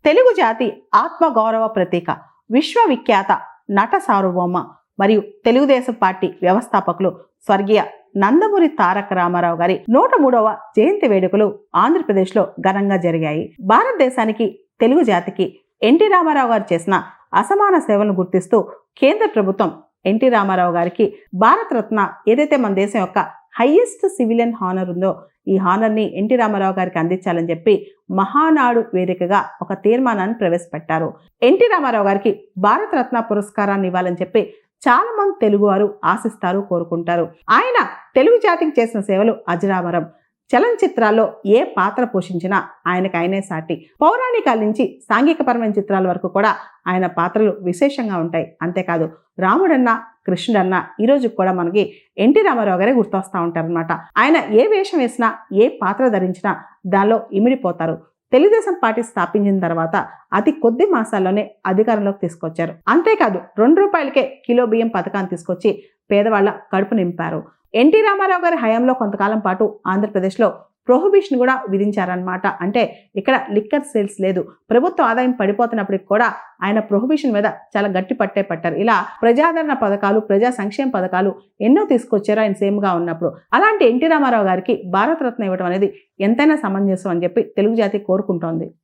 తెలుగు జాతి ఆత్మగౌరవ ప్రతీక, విశ్వవిఖ్యాత నట సార్వభౌమ మరియు తెలుగుదేశం పార్టీ వ్యవస్థాపకులు స్వర్గీయ నందమూరి తారక రామారావు గారి 103వ జయంతి వేడుకలు ఆంధ్రప్రదేశ్లో ఘనంగా జరిగాయి. భారతదేశానికి, తెలుగు జాతికి ఎన్టీ రామారావు గారు చేసిన అసమాన సేవలను గుర్తిస్తూ కేంద్ర ప్రభుత్వం ఎన్టీ రామారావు గారికి భారతరత్న, ఏదైతే మన దేశం యొక్క హైయెస్ట్ సివిలియన్ హానర్ ఉందో, ఈ హానర్ని ఎన్టీ రామారావు గారికి అందించాలని చెప్పి మహానాడు వేదికగా ఒక తీర్మానాన్ని ప్రవేశపెట్టారు. ఎన్టీ రామారావు గారికి భారతరత్న పురస్కారాన్ని ఇవ్వాలని చెప్పి చాలా మంది తెలుగువారు ఆశిస్తారు, కోరుకుంటారు. ఆయన తెలుగు జాతికి చేసిన సేవలు అజరామరం. చలనచిత్రాల్లో ఏ పాత్ర పోషించినా ఆయనకు ఆయనే సాటి. పౌరాణికాల నుంచి సాంఘికపరమైన చిత్రాల వరకు కూడా ఆయన పాత్రలు విశేషంగా ఉంటాయి. అంతేకాదు, రాముడన్నా, కృష్ణుడన్నా ఈరోజు కూడా మనకి ఎన్టీ రామారావు గారే గుర్తొస్తూ ఉంటారనమాట. ఆయన ఏ వేషం వేసినా, ఏ పాత్ర ధరించినా దానిలో ఇమిడిపోతారు. తెలుగుదేశం పార్టీ స్థాపించిన తర్వాత అతి కొద్ది మాసాల్లోనే అధికారంలోకి తీసుకొచ్చారు. అంతేకాదు, 2 రూపాయలకే కిలో బియ్యం పథకాన్ని తీసుకొచ్చి పేదవాళ్ల కడుపు నింపారు. ఎన్టీ రామారావు గారి హయాంలో కొంతకాలం పాటు ఆంధ్రప్రదేశ్లో ప్రొహిబిషన్ కూడా విధించారనమాట. అంటే ఇక్కడ లిక్కర్ సేల్స్ లేదు. ప్రభుత్వ ఆదాయం పడిపోతున్నప్పటికి కూడా ఆయన ప్రొహిబిషన్ మీద చాలా గట్టి పట్టే పట్టారు. ఇలా ప్రజాదరణ పథకాలు, ప్రజా సంక్షేమ పథకాలు ఎన్నో తీసుకొచ్చారు ఆయన సీఎంగా ఉన్నప్పుడు. అలాంటి ఎన్టీ రామారావు గారికి భారతరత్న ఇవ్వడం అనేది ఎంతైనా సమంజసం అని చెప్పి తెలుగు జాతి కోరుకుంటోంది.